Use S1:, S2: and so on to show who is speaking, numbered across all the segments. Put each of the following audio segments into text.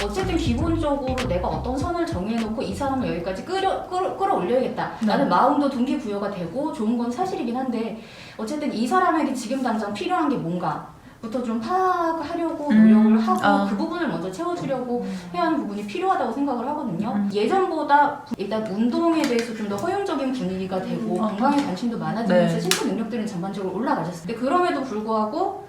S1: 어쨌든 기본적으로 내가 어떤 선을 정해놓고 이 사람을 여기까지 끌어올려야겠다. 나는 마음도 동기부여가 되고 좋은 건 사실이긴 한데 어쨌든 이 사람에게 지금 당장 필요한 게 뭔가 부터 좀 파악하려고 노력을 하고 그 부분을 먼저 채워주려고 해야 하는 부분이 필요하다고 생각을 하거든요. 예전보다 일단 운동에 대해서 좀 더 허용적인 분위기가 되고 건강에 관심도 많아지면서
S2: 네.
S1: 신체 능력들은 전반적으로 올라가셨어요. 근데 그럼에도 불구하고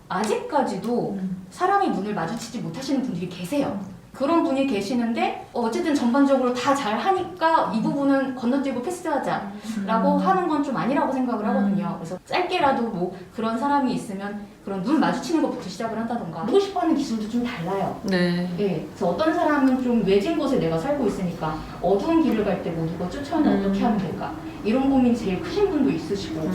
S1: 아직까지도 사람의 눈을 마주치지 못하시는 분들이 계세요. 그런 분이 계시는데 어쨌든 전반적으로 다 잘하니까 이 부분은 건너뛰고 패스하자라고 하는 건 좀 아니라고 생각을 하거든요. 그래서 짧게라도 뭐 그런 사람이 있으면 그런 눈 마주치는 것부터 시작을 한다던가 하고 싶어하는 기술도 좀 달라요.
S2: 네.
S1: 예, 그래서 어떤 사람은 좀 외진 곳에 내가 살고 있으니까 어두운 길을 갈 때 뭐 누가 쫓아오면 어떻게 하면 될까? 이런 고민이 제일 크신 분도 있으시고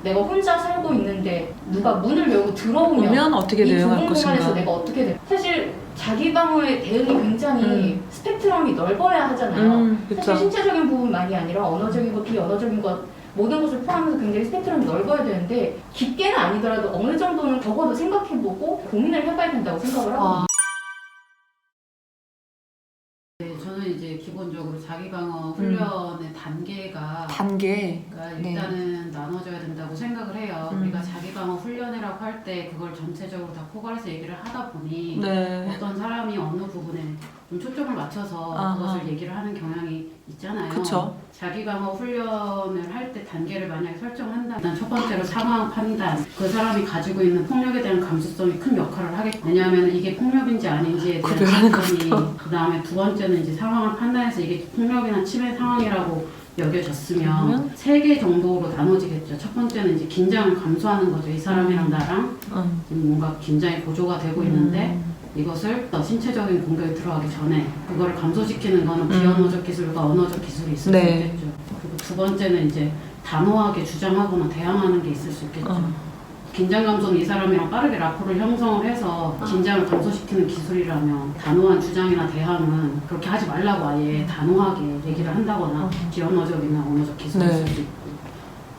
S1: 내가 혼자 살고 있는데 누가 문을 열고 들어오면
S2: 어떻게
S1: 이 좁은
S2: 대응할
S1: 공간에서
S2: 것인가.
S1: 내가 어떻게 돼? 사실 자기 방어의 대응이 굉장히 스펙트럼이 넓어야 하잖아요.
S2: 그쵸.
S1: 사실 신체적인 부분만이 아니라 언어적인 것, 비언어적인 것 모든 것을 포함해서 굉장히 스펙트럼이 넓어야 되는데 깊게는 아니더라도 어느 정도는 적어도 생각해보고 고민을 해봐야 된다고 생각을 하거든요.
S3: 네, 저는 이제 기본적으로 자기 방어 훈련의 단계가
S2: 단계.
S3: 그러니까
S2: 네.
S3: 일단은 나눠져야 된다고 생각을 해요. 우리가 자기 방어 훈련이라고 할 때 그걸 전체적으로 다 포괄해서 얘기를 하다 보니
S2: 네.
S3: 어떤 사람이 어느 부분에 좀 초점을 맞춰서
S2: 아하.
S3: 그것을 얘기를 하는 경향이 있잖아요.
S2: 그쵸.
S3: 자기 방어 훈련을 할 때 단계를 만약에 설정한다. 일단 첫 번째로 상황 판단. 그 사람이 가지고 있는 폭력에 대한 감수성이 큰 역할을 하겠죠. 왜냐하면 이게 폭력인지 아닌지에 대한
S2: 구별하는
S3: 판단이 그 다음에 두 번째는 이제 상황을 판단해서 이게 폭력이나 침해 상황이라고 여겨졌으면 세 개 정도로 나눠지겠죠. 첫 번째는 이제 긴장을 감수하는 거죠. 이 사람이랑 나랑 지금 뭔가 긴장이 고조가 되고 있는데 이것을 신체적인 공격에 들어가기 전에 그거를 감소시키는 거는 비언어적 기술과 언어적 기술이 있을
S2: 네.
S3: 수 있겠죠. 그리고 두 번째는 이제 단호하게 주장하거나 대항하는 게 있을 수 있겠죠. 긴장 감소는 이 사람이랑 빠르게 라포를 형성을 해서 긴장을 감소시키는 기술이라면 단호한 주장이나 대항은 그렇게 하지 말라고 아예 단호하게 얘기를 한다거나 비언어적이나 언어적 기술이
S2: 네.
S3: 있을 수 있고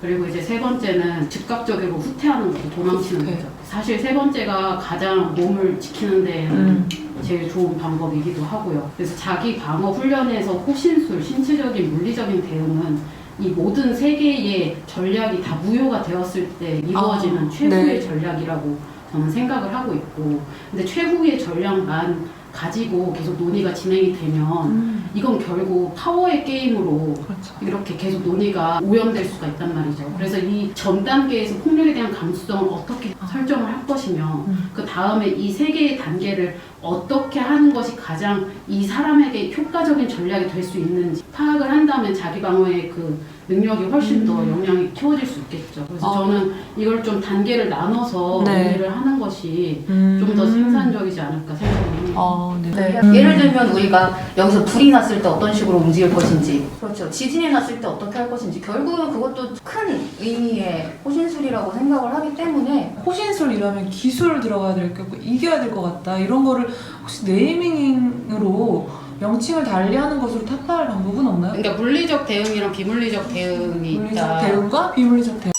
S3: 그리고 이제 세 번째는 즉각적으로 후퇴하는 거죠. 도망치는
S2: 후퇴.
S3: 거죠. 사실 세 번째가 가장 몸을 지키는 데에는 제일 좋은 방법이기도 하고요. 그래서 자기 방어 훈련에서 호신술, 신체적인 물리적인 대응은 이 모든 세 개의 전략이 다 무효가 되었을 때 이루어지는 최후의
S2: 네.
S3: 전략이라고 저는 생각을 하고 있고 근데 최후의 전략만 가지고 계속 논의가 진행이 되면 이건 결국 파워의 게임으로
S2: 그렇죠.
S3: 이렇게 계속 논의가 오염될 수가 있단 말이죠. 그래서 이 전 단계에서 폭력에 대한 감수성을 어떻게 설정을 할 것이며 그 다음에 이 세 개의 단계를 어떻게 하는 것이 가장 이 사람에게 효과적인 전략이 될 수 있는지 파악을 한다면 자기 방어의 그 능력이 훨씬 더 영향이 키워질 수 있겠죠. 그래서 저는 이걸 좀 단계를 나눠서
S2: 네.
S3: 논의를 하는 것이 좀 더 생산적이지 않을까 생각합니다.
S2: 네.
S1: 예를 들면 우리가 여기서 불이 났을 때 어떤 식으로 움직일 것인지 그렇죠. 지진이 났을 때 어떻게 할 것인지 결국은 그것도 큰 의미의 호신술이라고 생각을 하기 때문에
S2: 호신술 이러면 기술 들어가야 될 거고 이겨야 될 것 같다. 이런 거를 혹시 네이밍으로 명칭을 달리하는 것으로 타파할 방법은 없나요?
S3: 그러니까 물리적 대응이랑 비물리적 대응이
S2: 물리적
S3: 있다.
S2: 대응과 비물리적 대응.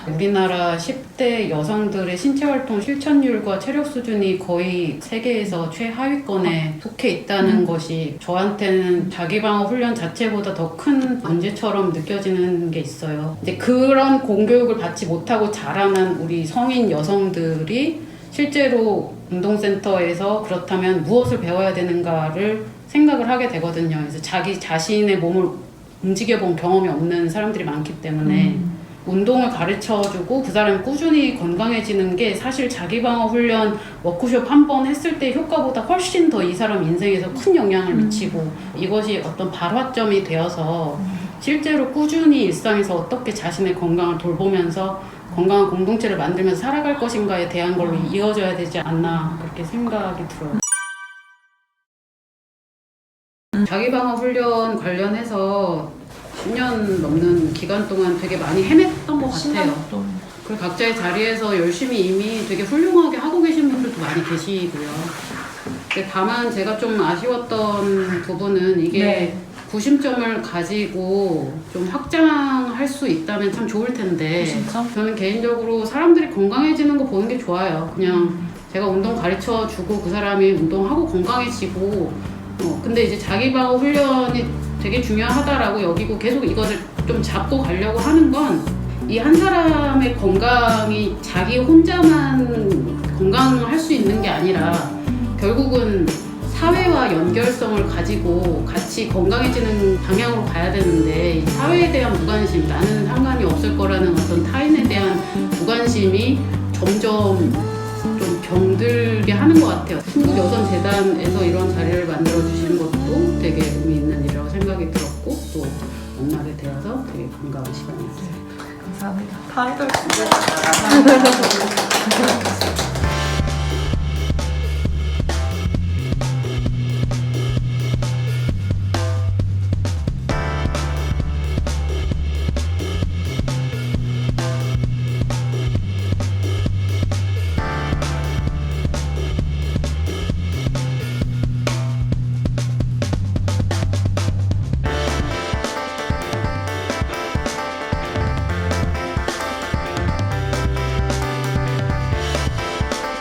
S3: 우리나라 10대 여성들의 신체활동 실천율과 체력 수준이 거의 세계에서 최하위권에 속해 있다는 것이 저한테는 자기방어 훈련 자체보다 더 큰 문제처럼 느껴지는 게 있어요. 이제 그런 공교육을 받지 못하고 자라난 우리 성인 여성들이 실제로 운동센터에서 그렇다면 무엇을 배워야 되는가를 생각을 하게 되거든요. 그래서 자기 자신의 몸을 움직여본 경험이 없는 사람들이 많기 때문에 운동을 가르쳐주고 그 사람이 꾸준히 건강해지는 게 사실 자기방어 훈련 워크숍 한 번 했을 때 효과보다 훨씬 더 이 사람 인생에서 큰 영향을 미치고 이것이 어떤 발화점이 되어서 실제로 꾸준히 일상에서 어떻게 자신의 건강을 돌보면서 건강한 공동체를 만들면서 살아갈 것인가에 대한 걸로 이어져야 되지 않나 그렇게 생각이 들어요. 자기방어 훈련 관련해서 10년 넘는 기간 동안 되게 많이 헤맸던 것 같아요. 그리고 각자의 자리에서 열심히 이미 되게 훌륭하게 하고 계신 분들도 많이 계시고요. 근데 다만 제가 좀 아쉬웠던 부분은 이게
S2: 네.
S3: 구심점을 가지고 좀 확장할 수 있다면 참 좋을 텐데
S2: 구심점?
S3: 저는 개인적으로 사람들이 건강해지는 거 보는 게 좋아요. 그냥 제가 운동 가르쳐 주고 그 사람이 운동하고 건강해지고 근데 이제 자기방어 훈련이 되게 중요하다라고 여기고 계속 이것을 좀 잡고 가려고 하는 건 이 한 사람의 건강이 자기 혼자만 건강할 수 있는 게 아니라 결국은 사회와 연결성을 가지고 같이 건강해지는 방향으로 가야 되는데 이 사회에 대한 무관심, 나는 상관이 없을 거라는 어떤 타인에 대한 무관심이 점점 좀 병들게 하는 것 같아요. 한국여성재단에서 이런 자리를 만들어 주시는 것도 되게 의미 있는 일이라고 생각이 들었고 또 만나게 되어서 되게 반가운 시간이었어요.
S2: 감사합니다. 다음에 또 뵙겠습니다.